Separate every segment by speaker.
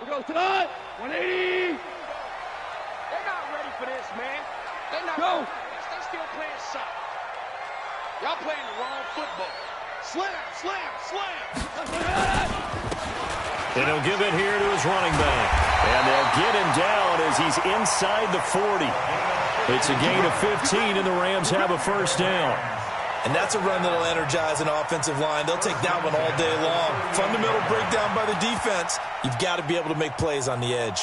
Speaker 1: We go tonight. 180.
Speaker 2: They're not ready for this, man. They're not
Speaker 1: Go.
Speaker 2: ready for this. They're still playing soccer. Y'all playing the wrong football. Slam, slam, slam.
Speaker 3: And he'll give it here to his running back. And they'll get him down as he's inside the 40. It's a gain of 15, and the Rams have a first down.
Speaker 4: And that's a run that'll energize an offensive line. They'll take that one all day long. Fundamental breakdown by the defense. You've got to be able to make plays on the edge.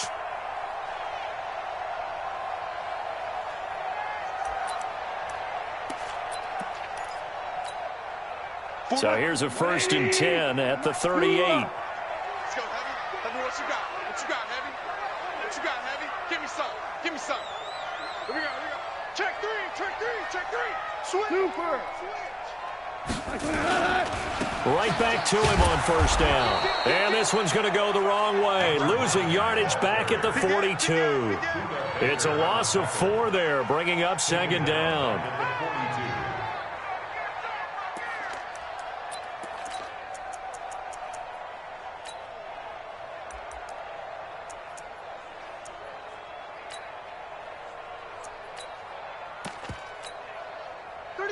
Speaker 3: So here's a 1st and 10 at the 38.
Speaker 2: Let's go, Heavy. Heavy, what you got? What you got, Heavy? What you got, Heavy? Give me some. Give me some. Here we go, here we go. Check three, check three, check three. Switch.
Speaker 1: Super.
Speaker 3: Right back to him on 1st down. And this one's going to go the wrong way. Losing yardage back at the 42. It's a loss of 4 there, bringing up 2nd down.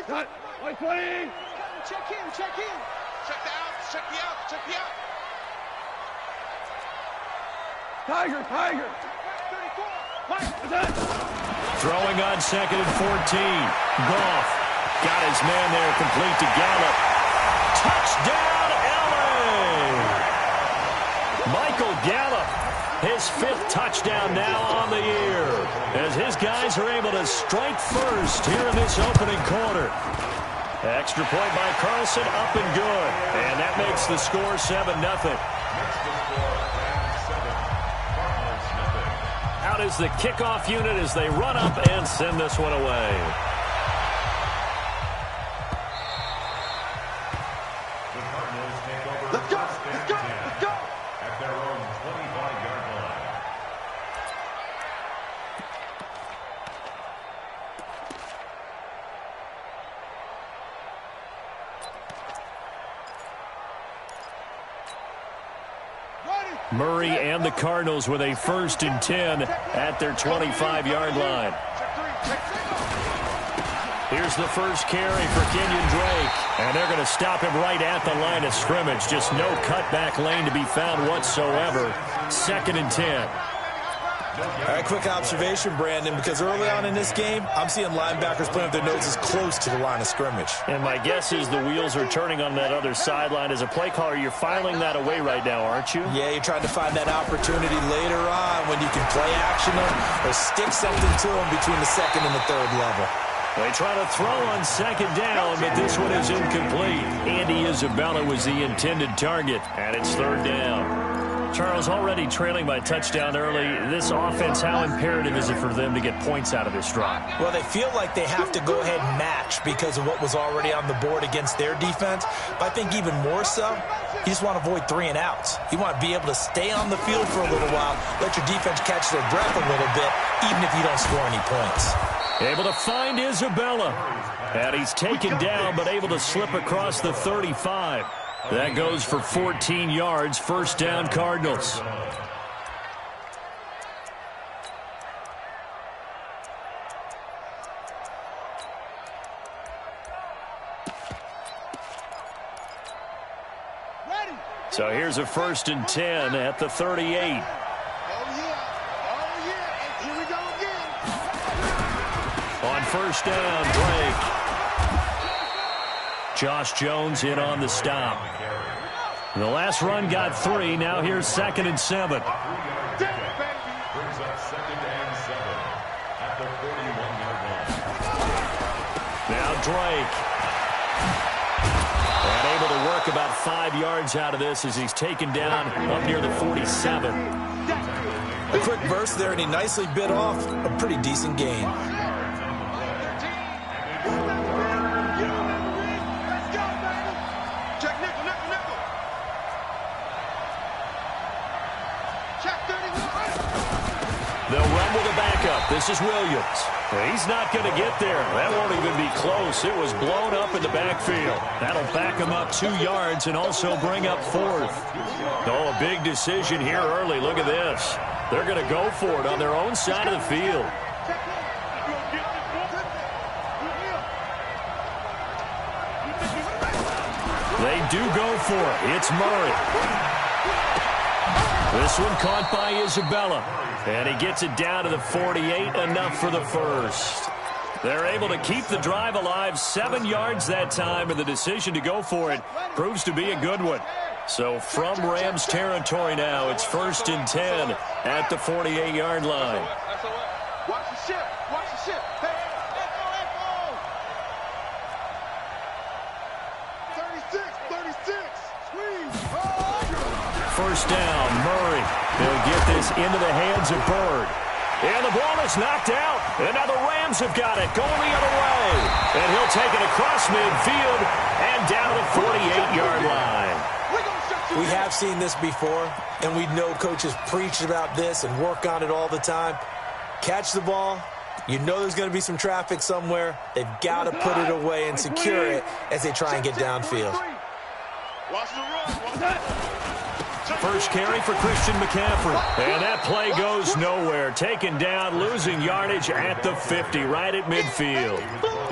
Speaker 1: Cut. 120.
Speaker 2: Check in, check in. Check the out, check the out, check the out.
Speaker 1: Tiger, Tiger.
Speaker 2: 34.
Speaker 3: Throwing on 2nd and 14. Goff got his man there, complete to Gallup. Touchdown, LA! Michael Gallup, his 5th touchdown now on the year, as his guys are able to strike first here in this opening quarter. Extra point by Carlson, up and good. And that makes the score 7-0. Out is the kickoff unit as they run up and send this one away.
Speaker 2: Let's go, let's go, let's go.
Speaker 5: At their own 25-yard line.
Speaker 3: Murray and the Cardinals with a 1st and 10 at their 25-yard line. Here's the first carry for Kenyon Drake. And they're going to stop him right at the line of scrimmage. Just no cutback lane to be found whatsoever. 2nd and 10.
Speaker 4: All right, quick observation, Brandon, because early on in this game, I'm seeing linebackers playing with their noses close to the line of scrimmage.
Speaker 3: And my guess is the wheels are turning on that other sideline. As a play caller, you're filing that away right now, aren't you?
Speaker 4: Yeah, you're trying to find that opportunity later on when you can play action them or stick something to them between the 2nd and the 3rd level.
Speaker 3: They try to throw on 2nd down, but this one is incomplete. Andy Isabella was the intended target, and it's 3rd down. Charles, already trailing by touchdown early. This offense, how imperative is it for them to get points out of this drive?
Speaker 4: Well, they feel like they have to go ahead and match because of what was already on the board against their defense. But I think even more so, you just want to avoid 3 and outs. You want to be able to stay on the field for a little while, let your defense catch their breath a little bit, even if you don't score any points.
Speaker 3: Able to find Isabella. And he's taken down, but able to slip across the 35. That goes for 14 yards. 1st down, Cardinals. So here's a 1st and 10 at the 38. On 1st down, Drake. Josh Jones in on the stop. The last run got 3. Now here's 2nd and 7.
Speaker 5: Brings up 2nd and 7 at the 41-yard line.
Speaker 3: Now Drake. And able to work about 5 yards out of this as he's taken down up near the 47.
Speaker 4: A quick burst there, and he nicely bit off a pretty decent gain.
Speaker 3: They'll run with a backup. This is Williams. He's not going to get there. That won't even be close. It was blown up in the backfield. That'll back him up 2 yards and also bring up 4th. Oh, a big decision here early. Look at this. They're going to go for it on their own side of the field. They do go for it. It's Murray. This one caught by Isabella. And he gets it down to the 48, enough for the first. They're able to keep the drive alive, 7 yards that time, and the decision to go for it proves to be a good one. So from Rams territory now, it's 1st and 10 at the 48-yard line.
Speaker 2: Watch the ship. Watch the ship. Hey, echo. 36. Squeeze.
Speaker 3: First down, Murray. He'll get this into the hands of Bird. And the ball is knocked out. And now the Rams have got it going the other way. And he'll take it across midfield and down to the 48-yard line.
Speaker 4: We have seen this before, and we know coaches preach about this and work on it all the time. Catch the ball. You know there's going to be some traffic somewhere. They've got to put it away and secure it as they try and get downfield.
Speaker 2: Watch the run.
Speaker 3: First carry for Christian McCaffrey. And that play goes nowhere. Taken down, losing yardage at the 50, right at midfield.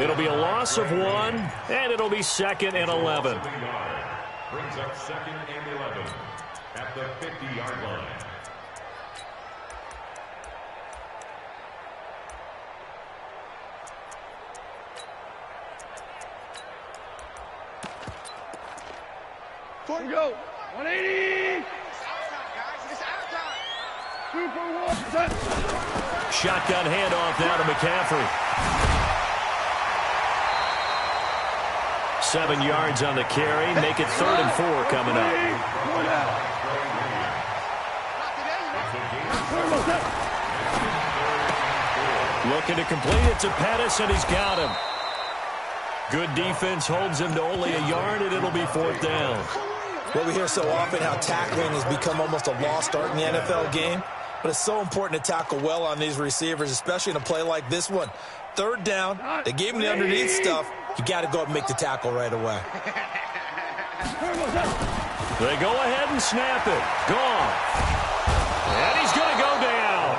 Speaker 3: It'll be a loss of 1, and it'll be 2nd and 11.
Speaker 5: Brings up 2nd and 11 at the 50-yard line.
Speaker 1: Here we go. 180. Super one. Set.
Speaker 3: Shotgun handoff now to McCaffrey. 7 yards on the carry. Make it 3rd and 4 coming up. Looking to complete it to Pettis, and he's got him. Good defense holds him to only a yard, and it'll be 4th down.
Speaker 4: Well, we hear so often how tackling has become almost a lost art in the NFL game, but it's so important to tackle well on these receivers, especially in a play like this one. 3rd down, they gave him the underneath stuff. You got to go up and make the tackle right away.
Speaker 3: They go ahead and snap it. Gone. And he's going to go down.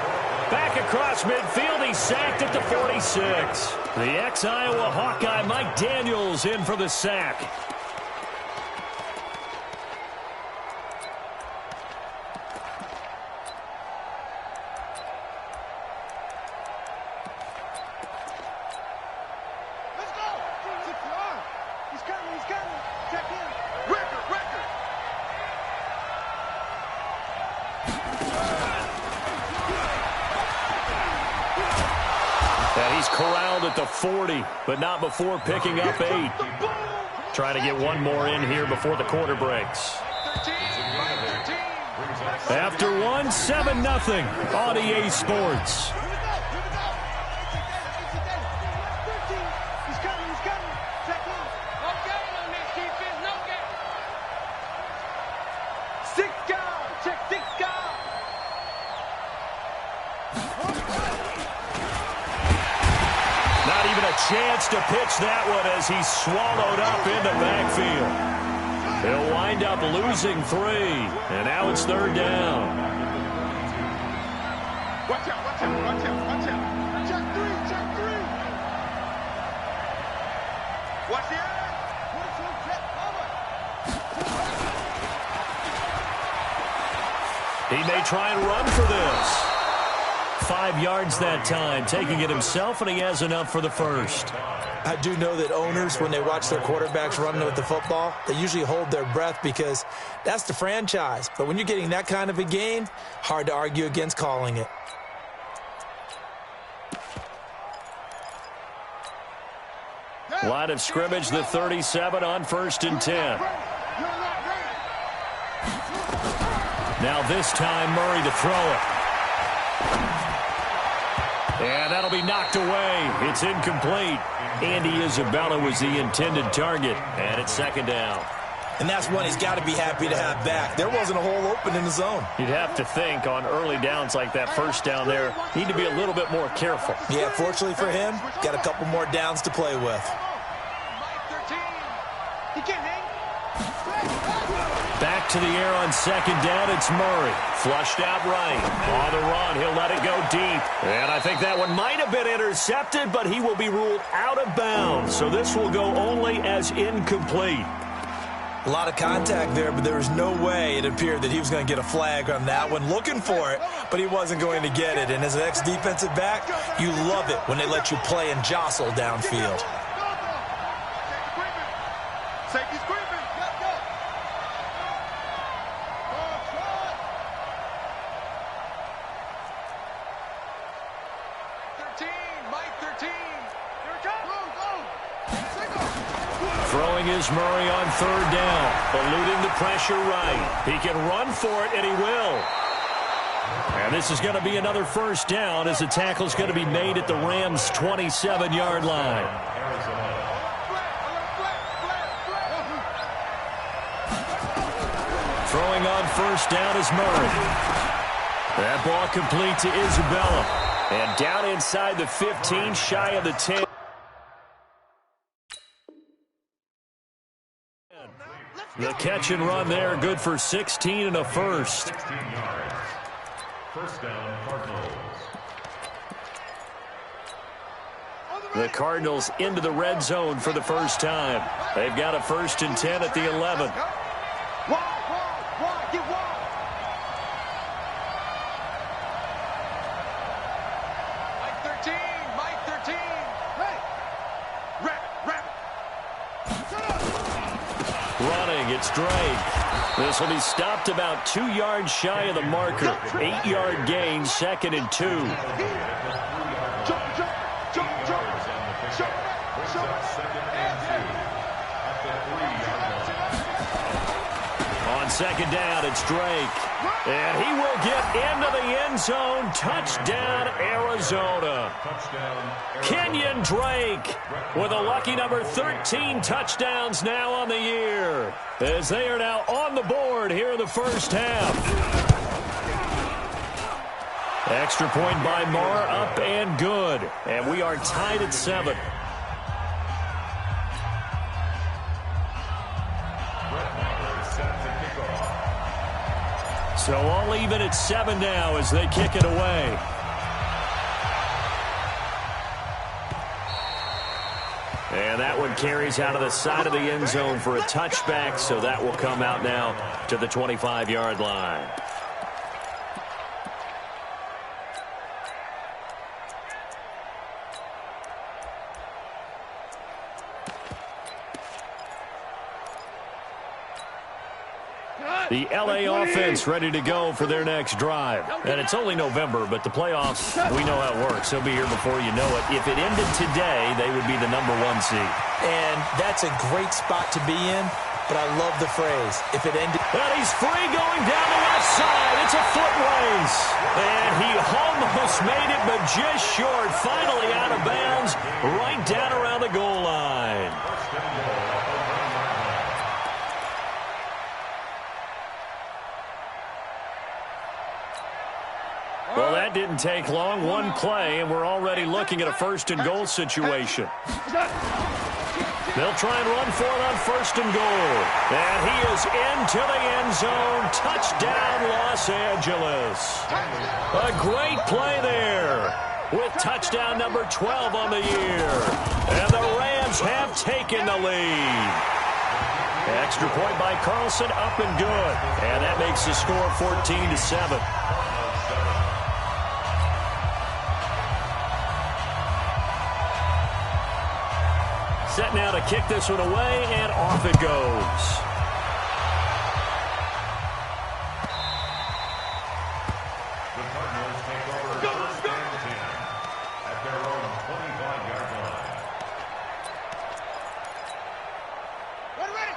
Speaker 3: Back across midfield, he's sacked at the 46. The ex-Iowa Hawkeye Mike Daniels in for the sack. Corralled at the 40, but not before picking up 8. Trying to get one more in here before the quarter breaks. After one, 7-0 on EA Sports. Chance to pitch that one as he's swallowed up in the backfield. He'll wind up losing 3, and now it's 3rd down.
Speaker 2: Watch out. Check 3. Watch the eye.
Speaker 3: He may try and run for this. 5 yards that time, taking it himself, and he has enough for the first.
Speaker 4: I do know that owners, when they watch their quarterbacks running with the football, they usually hold their breath because that's the franchise. But when you're getting that kind of a game, hard to argue against calling it.
Speaker 3: Line of scrimmage, the 37 on 1st and 10. Now this time, Murray to throw it. And that'll be knocked away. It's incomplete. Andy Isabella was the intended target, and it's 2nd down.
Speaker 4: And that's one he's got to be happy to have back. There wasn't a hole open in the zone.
Speaker 3: You'd have to think on early downs like that first down there, need to be a little bit more careful.
Speaker 4: Yeah, fortunately for him, got a couple more downs to play with.
Speaker 3: Back to the air on second down, it's Murray. Flushed out right. On the run, he'll let it go deep. And I think that one might have been intercepted, but he will be ruled out of bounds. So this will go only as incomplete.
Speaker 4: A lot of contact there, but there was no way it appeared that he was going to get a flag on that one. Looking for it, but he wasn't going to get it. And as an ex-defensive back, you love it when they let you play and jostle downfield.
Speaker 2: Safety's creeping.
Speaker 3: Throwing is Murray on third down, eluding the pressure right. He can run for it, and he will. And this is going to be another first down as the tackle's going to be made at the Rams' 27-yard line. Throwing on first down is Murray. That ball complete to Isabella. And down inside the 15, shy of the 10. The catch and run there, good for 16 and a first.
Speaker 5: 16 yards. First down, Cardinals.
Speaker 3: The Cardinals into the red zone for the first time. They've got a 1st and 10 at the 11. Running, it's Drake. This will be stopped about 2 yards shy of the marker. 8-yard gain, 2nd and 2. On second down, it's Drake. And he will get into the end zone. Touchdown, Arizona. Kenyon Drake with a lucky number 13 touchdowns now on the year, as they are now on the board here in the first half. Extra point by Marr, up and good. And we are tied at 7. So all even at 7 now as they kick it away. And that one carries out of the side of the end zone for a touchback, so that will come out now to the 25-yard line. The L.A. offense ready to go for their next drive. And it's only November, but the playoffs, we know how it works. They'll be here before you know it. If it ended today, they would be the number 1 seed.
Speaker 4: And that's a great spot to be in, but I love the phrase, if it ended.
Speaker 3: And he's free going down the left side. It's a foot race. And he almost made it, but just short. Finally out of bounds, right down around the goal line. Well, that didn't take long. One play, and we're already looking at a 1st and goal situation. They'll try and run for it on 1st and goal. And he is into the end zone. Touchdown, Los Angeles. A great play there with touchdown number 12 on the year. And the Rams have taken the lead. Extra point by Carlson, up and good. And that makes the score 14-7. Set now to kick this one away, and off it goes.
Speaker 5: The Cardinals take over 1st and 10 at their own 25-yard line.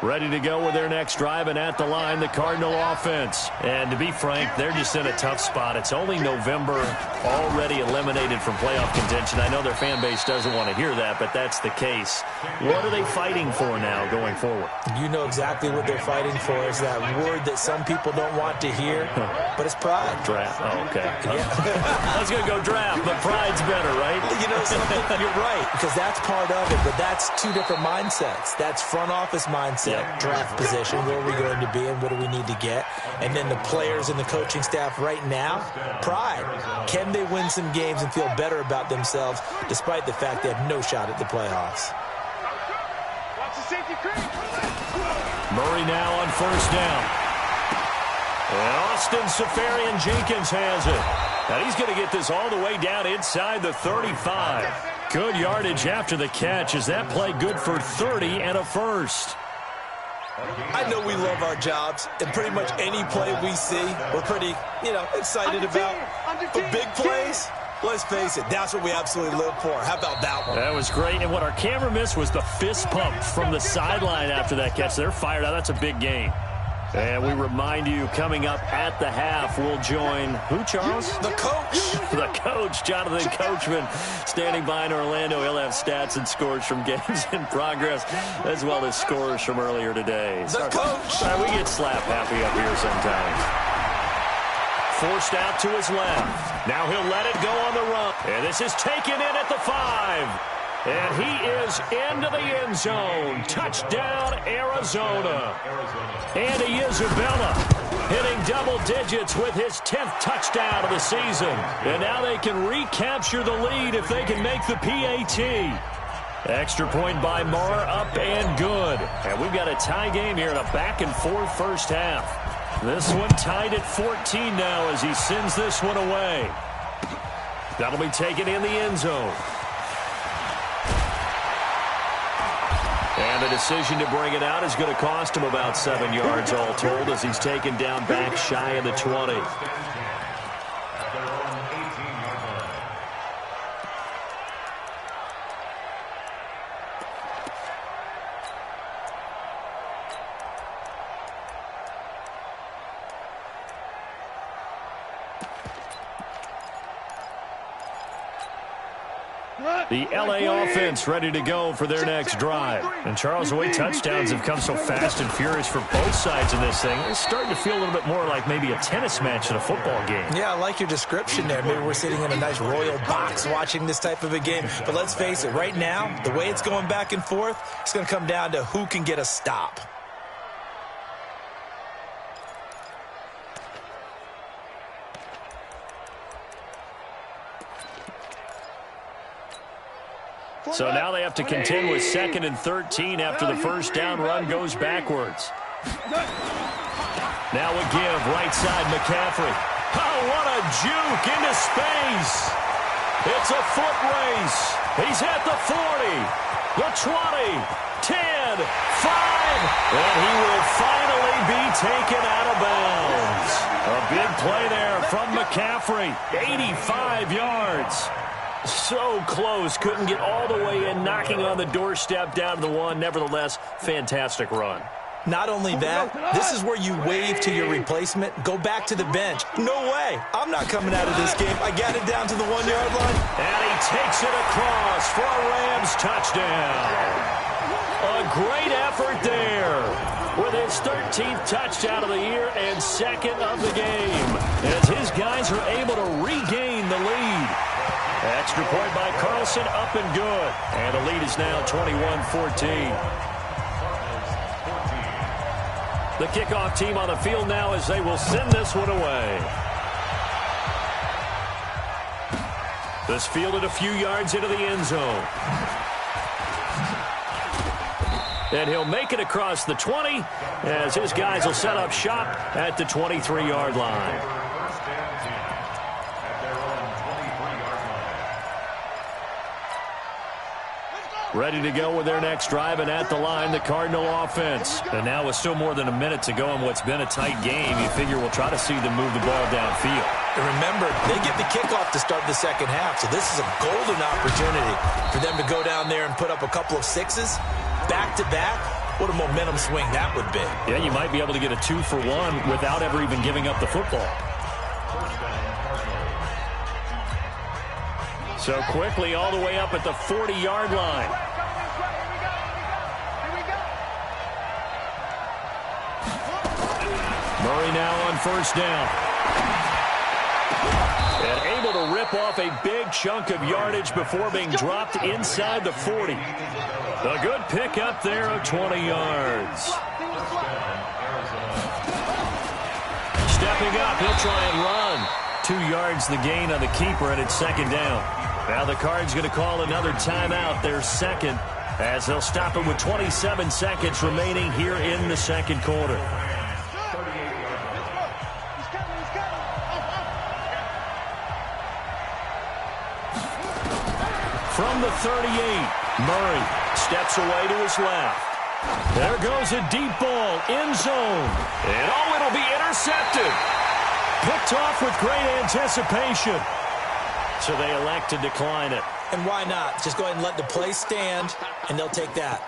Speaker 3: Ready to go with their next drive, and at the line, the Cardinal offense. And to be frank, they're just in a tough spot. It's only November, already eliminated from playoff contention. I know their fan base doesn't want to hear that, but that's the case. What are they fighting for now going forward?
Speaker 4: You know exactly what they're fighting for. Is that word that some people don't want to hear, but it's pride.
Speaker 3: Draft. Oh, okay.
Speaker 4: Yeah.
Speaker 3: I was going to go draft, but pride's better, right?
Speaker 4: You know something? You're right, because that's part of it, but that's two different mindsets. That's front office mindset. Draft position, where are we going to be and what do we need to get? And then the players and the coaching staff right now, pride. Can they win some games and feel better about themselves despite the fact they have no shot at the playoffs?
Speaker 3: Murray now on first down. And Austin Seferian-Jenkins has it. And he's going to get this all the way down inside the 35. Good yardage after the catch. Is that play good for 30 and a first?
Speaker 4: I know we love our jobs, and pretty much any play we see, we're pretty, excited about. But big plays, let's face it, that's what we absolutely live for. How about that one?
Speaker 3: That was great, and what our camera missed was the fist pump from the sideline after that catch. They're fired out. That's a big game. And we remind you, coming up at the half, we'll join who, Charles?
Speaker 4: The coach.
Speaker 3: The coach, Jonathan Coachman, standing by in Orlando. He'll have stats and scores from games in progress, as well as scores from earlier today.
Speaker 4: The coach.
Speaker 3: We get slap happy up here sometimes. Forced out to his left. Now he'll let it go on the run. And this is taken in at the 5. And he is into the end zone. Touchdown, Arizona. Andy Isabella hitting double digits with his 10th touchdown of the season. And now they can recapture the lead if they can make the PAT. Extra point by Marr, up and good. And we've got a tie game here in a back-and-forth first half. This one tied at 14 now as he sends this one away. That'll be taken in the end zone. And the decision to bring it out is going to cost him about 7 yards all told as he's taken down back shy of the 20. The LA offense ready to go for their next drive. And Charles, the way touchdowns have come so fast and furious for both sides of this thing, it's starting to feel a little bit more like maybe a tennis match in a football game.
Speaker 4: Yeah, I like your description there. Maybe we're sitting in a nice royal box watching this type of a game. But let's face it, right now, the way it's going back and forth, it's going to come down to who can get a stop.
Speaker 3: So now they have to contend with 2nd and 13 after the first down run goes backwards. Now a give, right side, McCaffrey. Oh, what a juke into space. It's a foot race. He's at the 40, the 20, 10, 5, and he will finally be taken out of bounds. A big play there from McCaffrey, 85 yards. So close, couldn't get all the way in, knocking on the doorstep down to the 1. Nevertheless, fantastic run.
Speaker 4: Not only that, this is where you wave to your replacement, go back to the bench. No way, I'm not coming out of this game. I got it down to the 1-yard line.
Speaker 3: And he takes it across for a Rams touchdown. A great effort there with his 13th touchdown of the year and 2nd of the game, as his guys are able to regain the lead. Extra point by Carlson, up and good. And the lead is now 21-14. The kickoff team on the field now as they will send this one away. This fielded a few yards into the end zone. And he'll make it across the 20 as his guys will set up shop at the 23-yard line. Ready to go with their next drive, and at the line, the Cardinal offense. And now with still more than a minute to go in what's been a tight game, you figure we'll try to see them move the ball downfield.
Speaker 4: And remember, they get the kickoff to start the second half, so this is a golden opportunity for them to go down there and put up a couple of 6s back-to-back. What a momentum swing that would be.
Speaker 3: Yeah, you might be able to get a 2-for-1 without ever even giving up the football. So quickly all the way up at the 40-yard line. Murray now on first down. And able to rip off a big chunk of yardage before being dropped inside the 40. A good pickup there of 20 yards. Stepping up, he'll try and run. 2 yards the gain on the keeper, and it's second down. Now the Cards going to call another timeout, their second, as they'll stop it with 27 seconds remaining here in the second quarter. From the 38, Murray steps away to his left. There goes a deep ball, end zone. And oh, it'll be intercepted. Picked off with great anticipation. So they elect to decline it.
Speaker 4: And why not? Just go ahead and let the play stand, and they'll take that.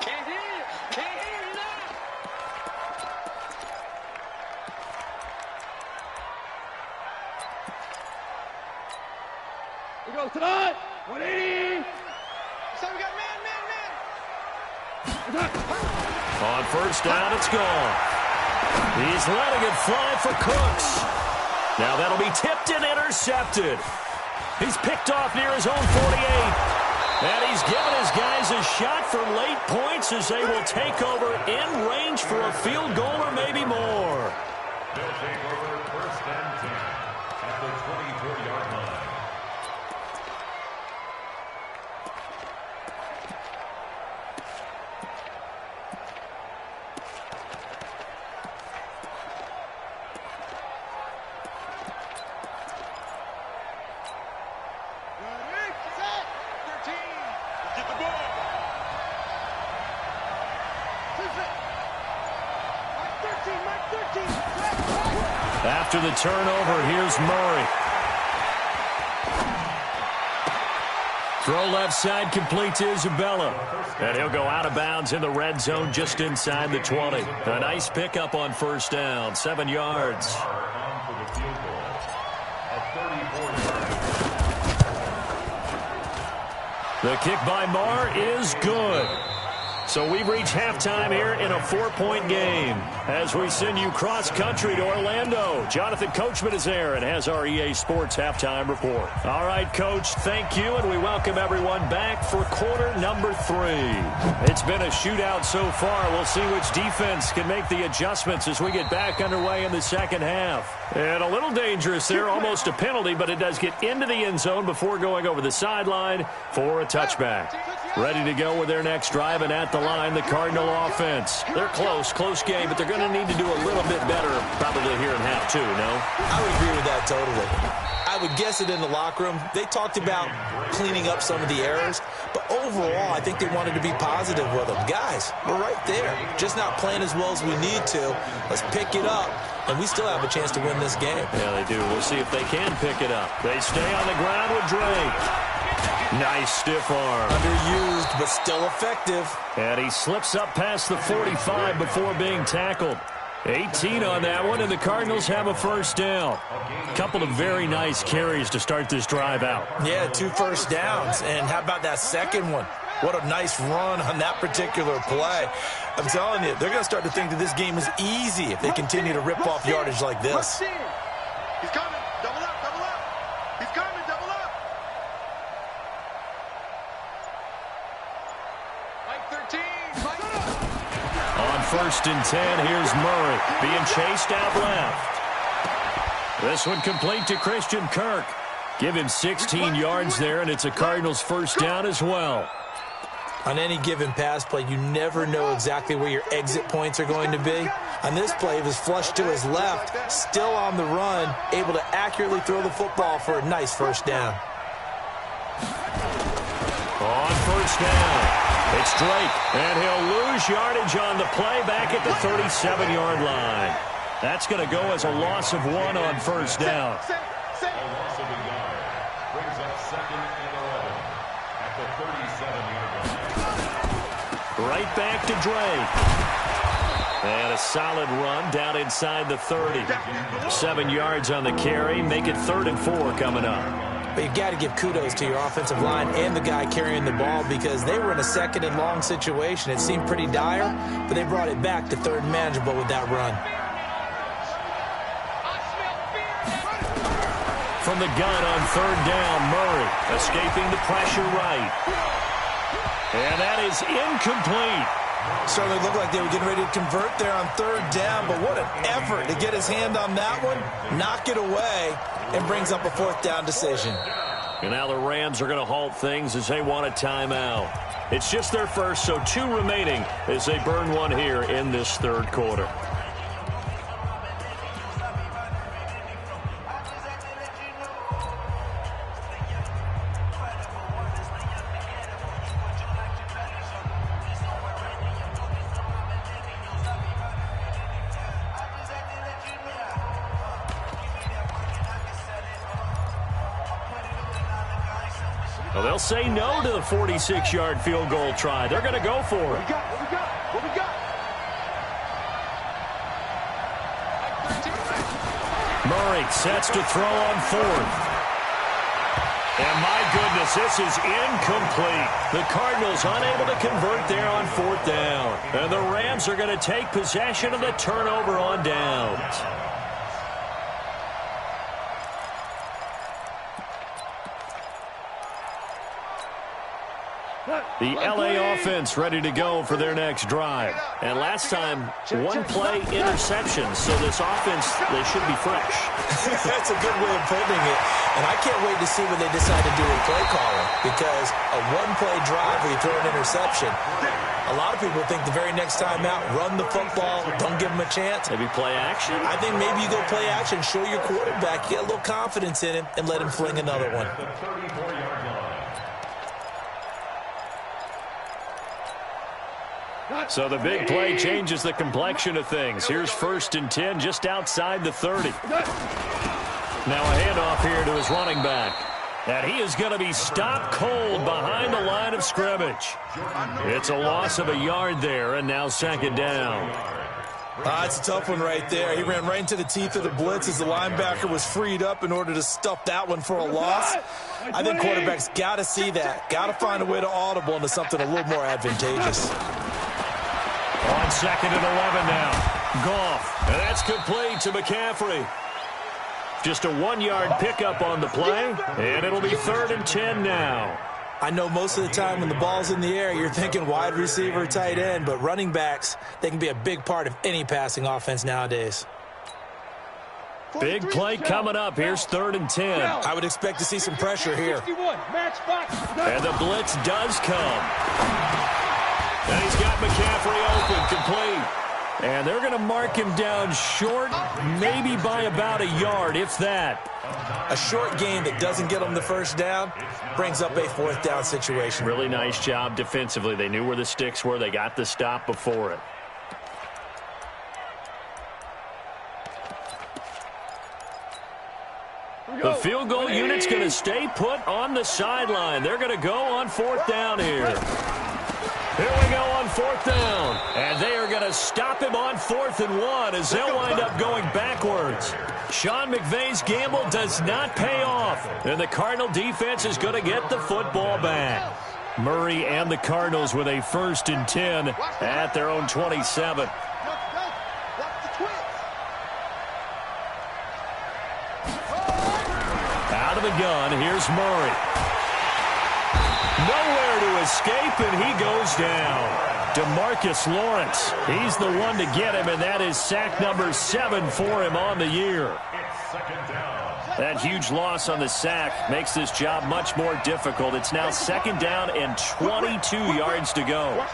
Speaker 1: We go tonight. 180.
Speaker 2: So we got man.
Speaker 3: On first down, it's gone. He's letting it fly for Cooks. Now that'll be tipped and intercepted. He's picked off near his own 48. And he's given his guys a shot for late points as they will take over in range for a field goal or maybe more.
Speaker 5: They'll take over first and 10 at the 24-yard line.
Speaker 3: After the turnover, here's Murray. Throw left side, complete to Isabella. And he'll go out of bounds in the red zone just inside the 20. A nice pickup on first down, 7 yards. The kick by Marr is good. So we've reached halftime here in a 4-point game. As we send you cross-country to Orlando, Jonathan Coachman is there and has our EA Sports halftime report. All right, Coach, thank you, and we welcome everyone back for quarter number 3. It's been a shootout so far. We'll see which defense can make the adjustments as we get back underway in the second half. And a little dangerous there, almost a penalty, but it does get into the end zone before going over the sideline for a touchback. Ready to go with their next drive, and at the line, the Cardinal offense. They're close game, but they're going to need to do a little bit better probably here in half 2, no?
Speaker 4: I would agree with that totally. I would guess it in the locker room. They talked about cleaning up some of the errors, but overall, I think they wanted to be positive with them. Guys, we're right there. Just not playing as well as we need to. Let's pick it up, and we still have a chance to win this game.
Speaker 3: Yeah, they do. We'll see if they can pick it up. They stay on the ground with Drake. Nice stiff arm.
Speaker 4: Underused, but still effective.
Speaker 3: And he slips up past the 45 before being tackled. 18 on that one, and the Cardinals have a first down. Couple of very nice carries to start this drive out.
Speaker 4: Yeah, 2 first downs. And how about that second one? What a nice run on that particular play. I'm telling you, they're going to start to think that this game is easy if they continue to rip off yardage like this.
Speaker 2: He's coming. Double up. He's coming. Double up. Mike 13.
Speaker 3: On first and 10, here's Murray being chased out left. This one complete to Christian Kirk. Give him 16 yards there, and it's a Cardinals first down as well.
Speaker 4: On any given pass play, you never know exactly where your exit points are going to be. On this play, it was flushed to his left, still on the run, able to accurately throw the football for a nice first down.
Speaker 3: On first down, it's Drake, and he'll lose yardage on the play back at the 37-yard line. That's going to go as a loss of 1 on first down.
Speaker 5: A loss of a yard brings up second and 11 at the 37-yard line.
Speaker 3: Right back to Drake. And a solid run down inside the 30. 7 yards on the carry. Make it 3rd and 4 coming up.
Speaker 4: But you've got to give kudos to your offensive line and the guy carrying the ball because they were in a 2nd and long situation. It seemed pretty dire, but they brought it back to 3rd and manageable with that run.
Speaker 3: From the gun on 3rd down, Murray escaping the pressure right. And that is incomplete.
Speaker 4: Certainly looked like they were getting ready to convert there on 3rd down, but what an effort to get his hand on that one, knock it away, and brings up a 4th down decision.
Speaker 3: And now the Rams are going to halt things as they want a timeout. It's just their first, so 2 remaining as they burn one here in this 3rd quarter. Well, they'll say no to the 46-yard field goal try. They're going to go for it.
Speaker 2: What we got?
Speaker 3: Murray sets to throw on 4th. And my goodness, this is incomplete. The Cardinals unable to convert there on 4th down. And the Rams are going to take possession of the turnover on downs. The L.A. offense ready to go for their next drive. And last time, 1-play interception. So this offense, they should be fresh.
Speaker 4: That's a good way of putting it. And I can't wait to see what they decide to do with play calling. Because a 1-play drive where you throw an interception, a lot of people think the very next time out, run the football, don't give them a chance.
Speaker 3: Maybe play action?
Speaker 4: I think maybe you go play action, show your quarterback, get a little confidence in him, and let him fling another one.
Speaker 3: So the big play changes the complexion of things. Here's 1st and 10 just outside the 30. Now a handoff here to his running back. And he is going to be stopped cold behind the line of scrimmage. It's a loss of a yard there, and now 2nd down.
Speaker 4: It's a tough one right there. He ran right into the teeth of the blitz as the linebacker was freed up in order to stuff that one for a loss. I think quarterbacks got to see that. Got to find a way to audible into something a little more advantageous.
Speaker 3: On 2nd and 11 now. Goff. And that's complete to McCaffrey. Just a 1-yard pickup on the play. And it'll be 3rd and 10 now.
Speaker 4: I know most of the time when the ball's in the air, you're thinking wide receiver, tight end. But running backs, they can be a big part of any passing offense nowadays.
Speaker 3: Big play coming up. Here's 3rd and 10.
Speaker 4: I would expect to see some pressure here.
Speaker 3: And the blitz does come. And he's got McCaffrey open, complete. And they're going to mark him down short, maybe by about a yard, if that.
Speaker 4: A short gain that doesn't get them the 1st down brings up a 4th down situation.
Speaker 3: Really nice job defensively. They knew where the sticks were. They got the stop before it. The field goal unit's going to stay put on the sideline. They're going to go on 4th down here. Here we go on 4th down. And they are going to stop him on 4th and 1 as they'll wind up going backwards. Sean McVay's gamble does not pay off. And the Cardinal defense is going to get the football back. Murray and the Cardinals with a 1st and 10 at their own 27. Out of the gun, here's Murray. Nowhere to escape, and he goes down. DeMarcus Lawrence, he's the one to get him, and that is sack number 7 for him on the year. That huge loss on the sack makes this job much more difficult. It's now 2nd down and 22 yards to go.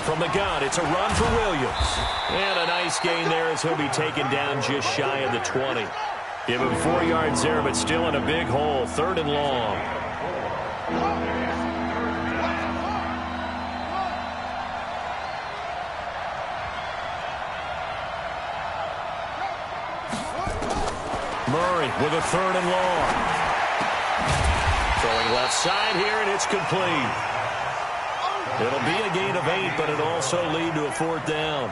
Speaker 3: From the gun, it's a run for Williams. And a nice gain there as he'll be taken down just shy of the 20. Give him 4 yards there, but still in a big hole. 3rd and long. Murray with a 3rd and long. Throwing left side here, and it's complete. It'll be a gain of 8, but it'll also lead to a 4th down.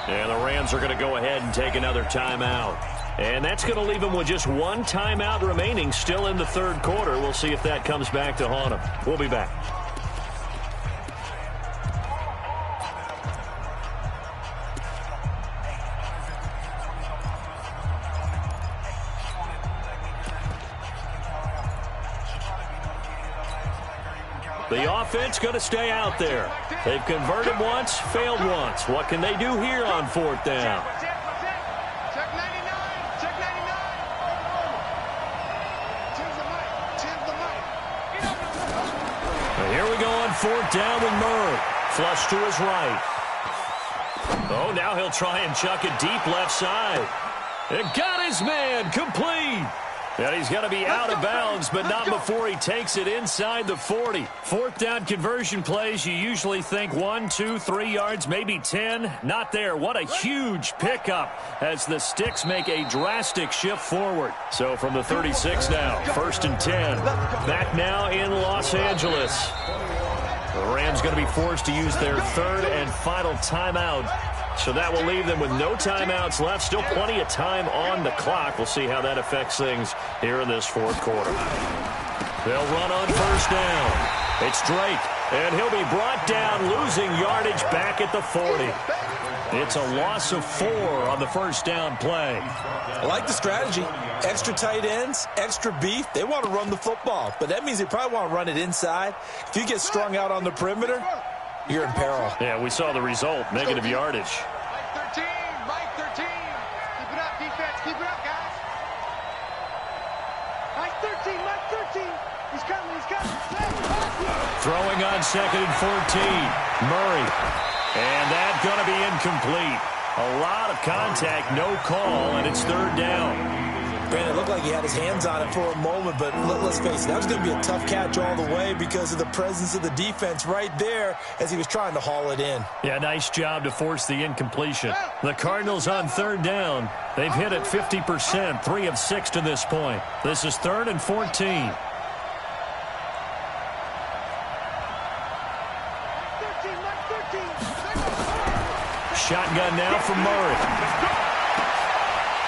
Speaker 3: And the Rams are going to go ahead and take another timeout. And that's going to leave them with just one timeout remaining still in the third quarter. We'll see if that comes back to haunt them. We'll be back. The offense going to stay out there. They've converted once, failed once. What can they do here on 4th down?
Speaker 2: Check 99. Check 99. Tim's the mic. Tim's the mic.
Speaker 3: Here we go on 4th down with Murray. Flush to his right. Oh, now he'll try and chuck it deep left side. It got his man complete. And he's going to be out of bounds, but not before he takes it inside the 40. 4th down conversion plays, you usually think 1, 2, 3 yards, maybe 10. Not there. What a huge pickup as the Sticks make a drastic shift forward. So from the 36 now, 1st and 10. Back now in Los Angeles. The Rams going to be forced to use their 3rd and final timeout. So that will leave them with no timeouts left. Still plenty of time on the clock. We'll see how that affects things here in this 4th quarter. They'll run on 1st down. It's Drake, and he'll be brought down, losing yardage back at the 40. It's a loss of 4 on the 1st down play.
Speaker 4: I like the strategy. Extra tight ends, extra beef. They want to run the football, but that means they probably want to run it inside. If you get strung out on the perimeter, you're in peril.
Speaker 3: Yeah, we saw the result, negative yardage.
Speaker 2: Mike 13, Mike 13. Keep it up, defense. Keep it up, guys. Mike 13, Mike 13. He's coming, he's coming.
Speaker 3: Throwing on 2nd and 14. Murray. And that's going to be incomplete. A lot of contact, no call, and it's 3rd down.
Speaker 4: Brandon, it looked like he had his hands on it for a moment, but let's face it, that was going to be a tough catch all the way because of the presence of the defense right there as he was trying to haul it in.
Speaker 3: Yeah, nice job to force the incompletion. The Cardinals on 3rd down. They've hit it 50%, 3 of 6 to this point. This is 3rd and 14. Shotgun now from Murray.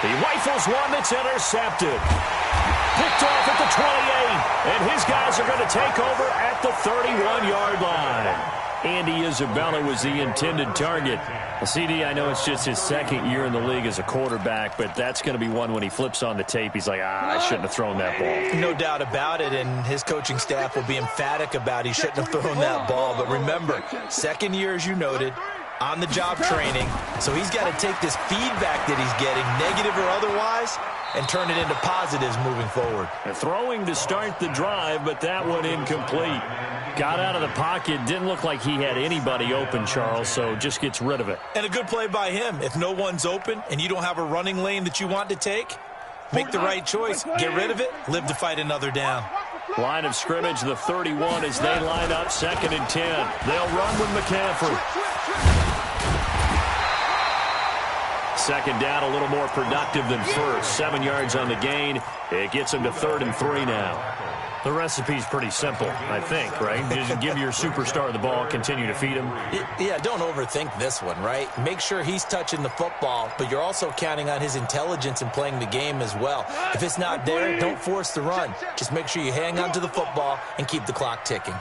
Speaker 3: He rifles one that's intercepted. Picked off at the 28. And his guys are going to take over at the 31-yard line. Andy Isabella was the intended target. CD, I know it's just his 2nd year in the league as a quarterback, but that's going to be one when he flips on the tape. He's like, I shouldn't have thrown that ball.
Speaker 4: No doubt about it, and his coaching staff will be emphatic about he shouldn't have thrown that ball. But remember, 2nd year, as you noted, on-the-job training, so he's got to take this feedback that he's getting, negative or otherwise, and turn it into positives moving forward.
Speaker 3: Throwing to start the drive, but that one incomplete. Got out of the pocket, didn't look like he had anybody open, Charles, so just gets rid of it.
Speaker 4: And a good play by him. If no one's open and you don't have a running lane that you want to take, make the right choice, get rid of it, live to fight another down.
Speaker 3: Line of scrimmage, the 31 as they line up 2nd and 10. They'll run with McCaffrey. 2nd down, a little more productive than 1st. 7 yards on the gain. It gets them to 3rd and 3 now. The recipe's pretty simple, I think, right? Just give your superstar the ball, continue to feed him.
Speaker 4: Yeah, don't overthink this one, right? Make sure he's touching the football, but you're also counting on his intelligence in playing the game as well. If it's not there, don't force the run. Just make sure you hang on to the football and keep the clock ticking.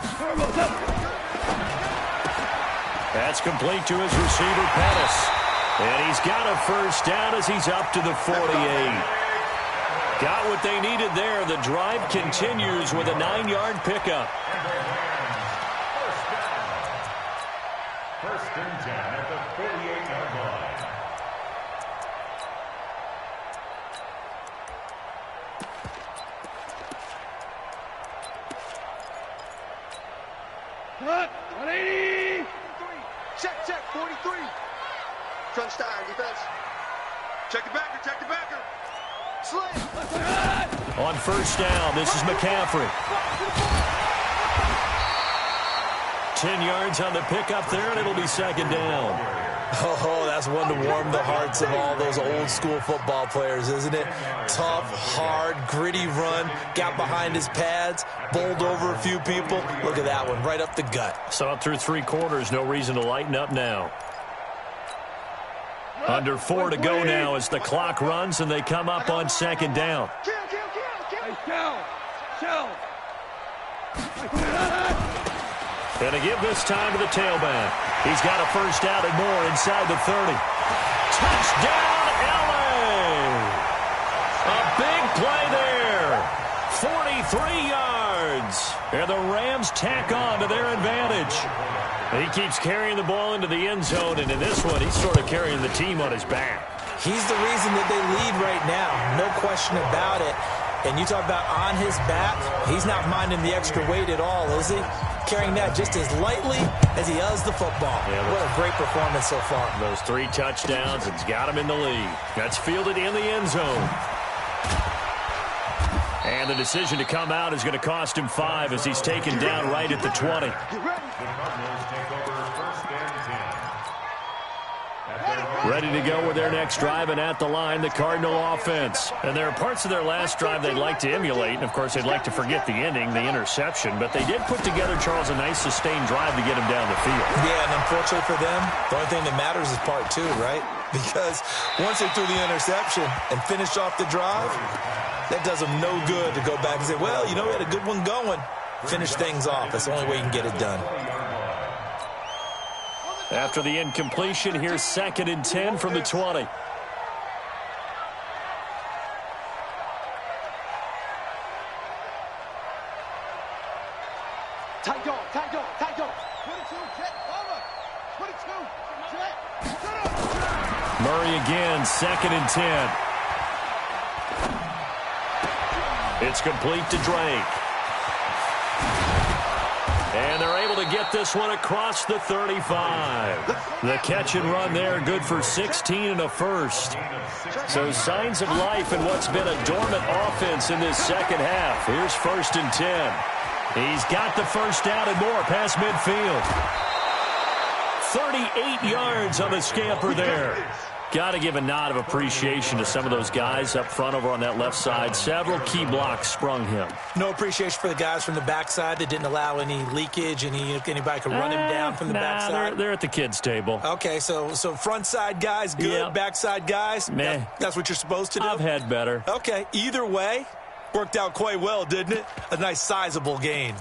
Speaker 3: That's complete to his receiver, Pettis. And he's got a 1st down as he's up to the 48. Got what they needed there. The drive continues with a 9-yard pickup.
Speaker 5: 1st and 10 at the 48-yard line.
Speaker 1: Cut. 180.
Speaker 2: Check, 43. Crunch time, defense. Check the backer, check the backer. Slam.
Speaker 3: On 1st down, this is McCaffrey. 10 yards on the pickup there, and it'll be 2nd down.
Speaker 4: Oh, that's one to warm the hearts of all those old school football players, isn't it? Tough, hard, gritty run, got behind his pads, bowled over a few people. Look at that one, right up the gut.
Speaker 3: So through 3 quarters, no reason to lighten up now. Under 4 to go now as the clock runs and they come up on 2nd down. And to give this time to the tailback. He's got a first down and more inside the 30. Touchdown, LA! A big play there. 43 yards. And the Rams tack on to their advantage. He keeps carrying the ball into the end zone, and in this one, he's sort of carrying the team on his back.
Speaker 4: He's the reason that they lead right now. No question about it. And you talk about on his back, he's not minding the extra weight at all, is he? Carrying that just as lightly as he does the football. Yeah, what a great performance so far.
Speaker 3: Those 3 touchdowns, it's got him in the lead. That's fielded in the end zone. And the decision to come out is going to cost him 5 as he's taken down right at the 20.
Speaker 5: The Cardinals take over 1st and 10.
Speaker 3: Ready to go with their next drive, and at the line, the Cardinal offense. And there are parts of their last drive they'd like to emulate, and of course they'd like to forget the ending, the interception, but they did put together, Charles, a nice sustained drive to get him down the field.
Speaker 4: Yeah, and unfortunately for them, the only thing that matters is part 2, right? Because once they threw the interception and finished off the drive, that does them no good to go back and say, well, you know, we had a good one going. Finish things off. That's the only way you can get it done.
Speaker 3: After the incompletion, here's 2nd and 10 from the 20.
Speaker 1: Tight go, tight go, tight go. 22, jet, over. 22, jet, shut up.
Speaker 3: Murray again, 2nd and 10. It's complete to Drake. And they're able to get this one across the 35. The catch and run there, good for 16 and a first. So signs of life in what's been a dormant offense in this second half. Here's 1st and 10. He's got the first down and more past midfield. 38 yards on the scamper there. Got to give a nod of appreciation to some of those guys up front over on that left side. Several key blocks sprung him.
Speaker 4: No appreciation for the guys from the backside that didn't allow any leakage, anybody could run him down from the backside.
Speaker 3: They're at the kids' table.
Speaker 4: Okay, so front side guys good,
Speaker 3: Yep.
Speaker 4: backside guys,
Speaker 3: meh.
Speaker 4: That's what you're supposed to do?
Speaker 3: I've had better.
Speaker 4: Okay, either way, worked out quite well, didn't it? A nice sizable gain.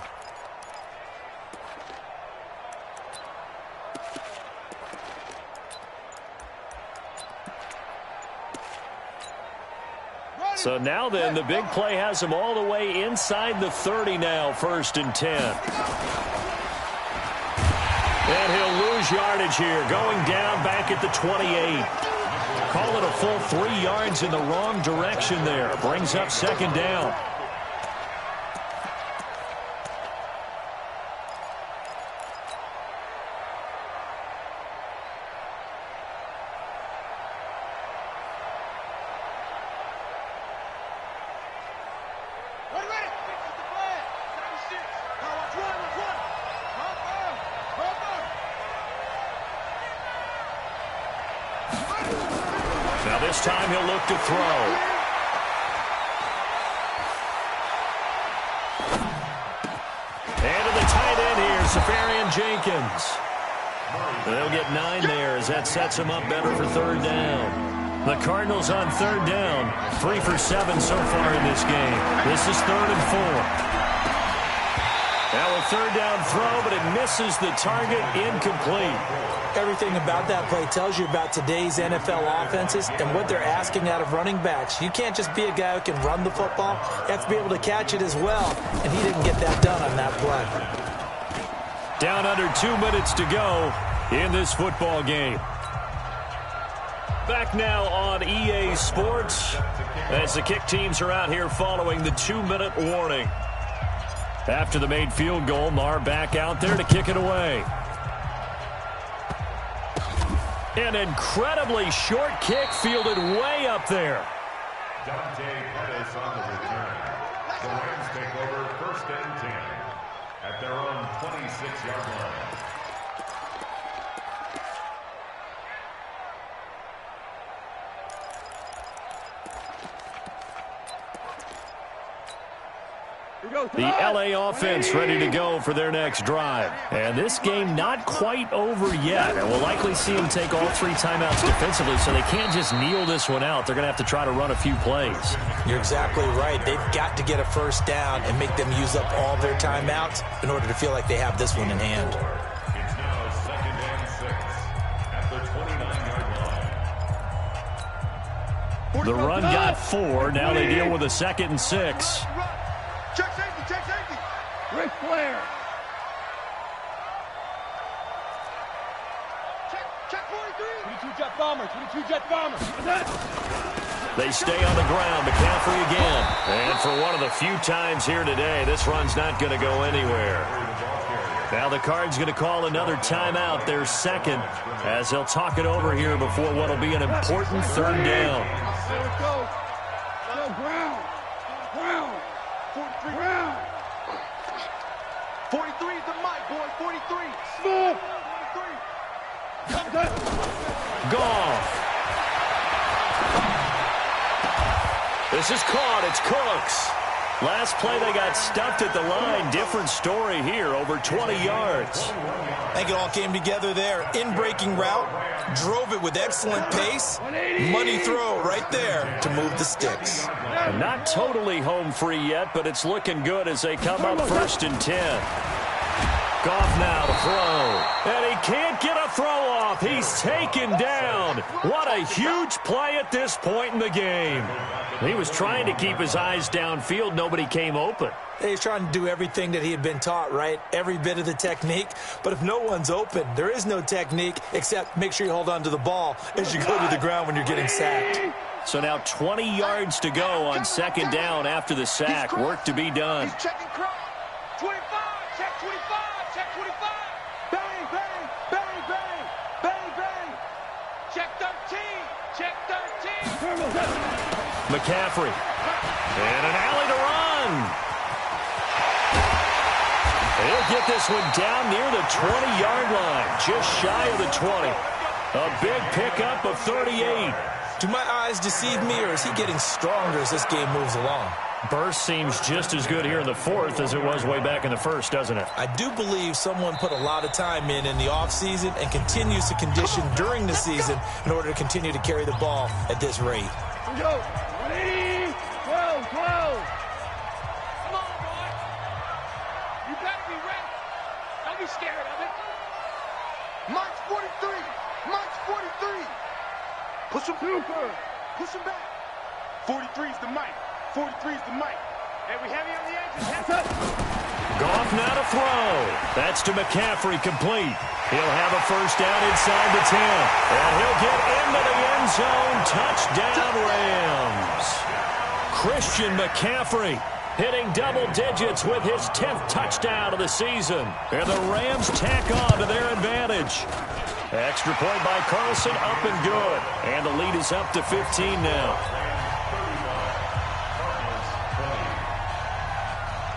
Speaker 3: So now then, the big play has him all the way inside the 30 now, 1st and 10. And he'll lose yardage here, going down back at the 28. Call it a full 3 yards in the wrong direction there. Brings up 2nd down. Now this time he'll look to throw. And to the tight end here, Safarian Jenkins. They'll get 9 there as that sets him up better for 3rd down. The Cardinals on 3rd down, 3 for 7 so far in this game. This is 3rd and 4. Now a 3rd down throw, but it misses the target, incomplete.
Speaker 4: Everything about that play tells you about today's NFL offenses and what they're asking out of running backs. You can't just be a guy who can run the football. You have to be able to catch it as well, and he didn't get that done on that play.
Speaker 3: Down under 2 minutes to go in this football game. Back now on EA Sports as the kick teams are out here following the 2-minute warning. After the made field goal, Marr back out there to kick it away. An incredibly short kick fielded way up there.
Speaker 5: Dante Pettis on the return. The Rams take over 1st and 10 at their own 26-yard line.
Speaker 3: The LA offense ready to go for their next drive. And this game not quite over yet. And we'll likely see them take all 3 timeouts defensively, so they can't just kneel this one out. They're going to have to try to run a few plays.
Speaker 4: You're exactly right. They've got to get a first down and make them use up all their timeouts in order to feel like they have this one in hand.
Speaker 5: It's now 2nd and 6 at the 29-yard line.
Speaker 3: The run got 4. Now they deal with a 2nd and 6.
Speaker 1: Check safety, check safety.
Speaker 6: Ric Flair.
Speaker 1: Check 43.
Speaker 6: 22 jet bomber, 22 jet bomber.
Speaker 3: They stay on the ground. McCaffrey again. And for one of the few times here today, this run's not going to go anywhere. Now the Cards going to call another timeout, their second, as they'll talk it over here before what will be an important 3rd down.
Speaker 6: There it goes. Go Brown. Brown.
Speaker 1: 43.
Speaker 6: Brown.
Speaker 1: 43 is the mic, boy. 43.
Speaker 6: Smooth.
Speaker 1: 43.
Speaker 3: Goff. This is caught. It's Cooks. Last play, they got stuffed at the line. Different story here, over 20 yards.
Speaker 4: I think it all came together there. In-breaking route, drove it with excellent pace. Money throw right there to move the sticks.
Speaker 3: Not totally home free yet, but it's looking good as they come up 1st and 10. Goff now to throw. And he can't get a throw off. He's taken down. What a huge play at this point in the game. He was trying to keep his eyes downfield. Nobody came open.
Speaker 4: He's trying to do everything that he had been taught, right? Every bit of the technique. But if no one's open, there is no technique except make sure you hold on to the ball as you go to the ground when you're getting sacked.
Speaker 3: So now 20 yards to go on 2nd down after the sack. Work to be done.
Speaker 1: He's checking crowd. 25. Check 25. Check 25. Bang, bang, bang, bang, bang, bang. Check 13. Check 13.
Speaker 3: McCaffrey. And an alley to run. He'll get this one down near the 20-yard line, just shy of the 20. A big pickup of 38.
Speaker 4: Do my eyes deceive me, or is he getting stronger as this game moves along?
Speaker 3: Burst seems just as good here in the 4th as it was way back in the 1st, doesn't it?
Speaker 4: I do believe someone put a lot of time in the offseason and continues to condition during the season in order to continue to carry the ball at this rate.
Speaker 6: Here we go. 180. 12.
Speaker 1: Come on, boy. You better be ready. Don't be scared of it. Mike's 43. Mike's 43. Push him.
Speaker 6: Super.
Speaker 1: Push him back. 43 is the mic. 43 is the mic. And we heavy on the edges.
Speaker 3: Goff now to throw. That's to McCaffrey, complete. He'll have a first down inside the 10. And he'll get into the end zone. Touchdown, Rams. Christian McCaffrey hitting double digits with his 10th touchdown of the season. And the Rams tack on to their advantage. Extra point by Carlson, up and good. And the lead is up to 15 now.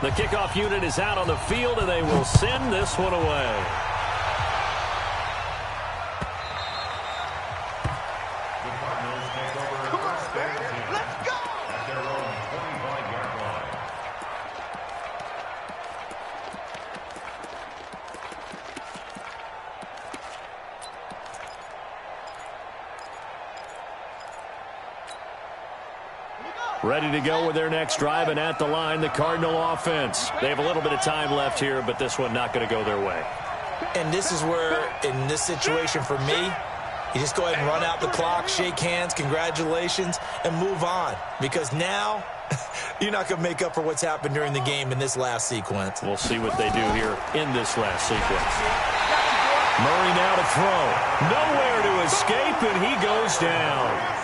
Speaker 3: The kickoff unit is out on the field, and they will send this one away.
Speaker 5: The Cardinals take over
Speaker 1: Come on,
Speaker 5: 1st
Speaker 1: baby.
Speaker 5: and 10
Speaker 1: Let's go.
Speaker 5: at their own 25-yard line.
Speaker 3: Ready to go with their next drive, and at the line, the Cardinal offense. They have a little bit of time left here, but this one not going to go their way.
Speaker 4: And this is where, in this situation for me, you just go ahead and run out the clock, shake hands, congratulations, and move on. Because now, you're not going to make up for what's happened during the game in this last sequence.
Speaker 3: We'll see what they do here in this last sequence. Murray now to throw. Nowhere to escape, and he goes down.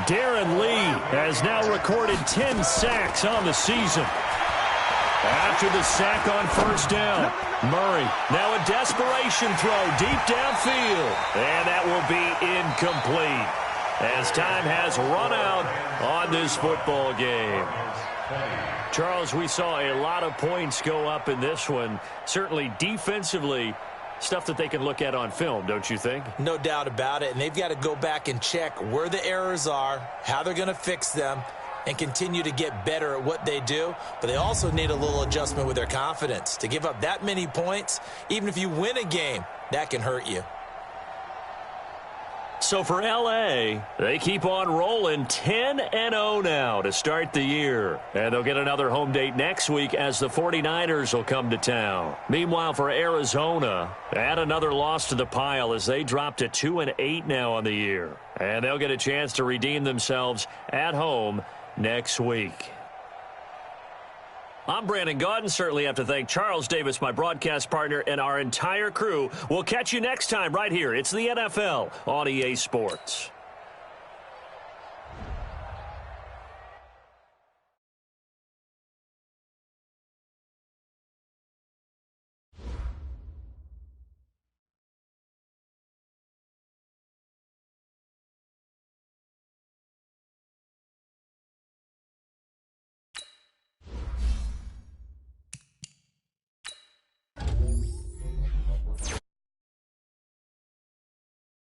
Speaker 3: Darren Lee has now recorded 10 sacks on the season. After the sack on first down, Murray now a desperation throw deep downfield. And that will be incomplete as time has run out on this football game. Charles, we saw a lot of points go up in this one. Certainly defensively, stuff that they can look at on film, don't you think?
Speaker 4: No doubt about it, and they've got to go back and check where the errors are, how they're going to fix them, and continue to get better at what they do, but they also need a little adjustment with their confidence. To give up that many points, even if you win a game, that can hurt you.
Speaker 3: So for L.A., they keep on rolling 10-0 now to start the year. And they'll get another home date next week as the 49ers will come to town. Meanwhile, for Arizona, add another loss to the pile as they drop to 2-8 now on the year. And they'll get a chance to redeem themselves at home next week. I'm Brandon Gaudin. Certainly have to thank Charles Davis, my broadcast partner, and our entire crew. We'll catch you next time right here. It's the NFL on EA Sports.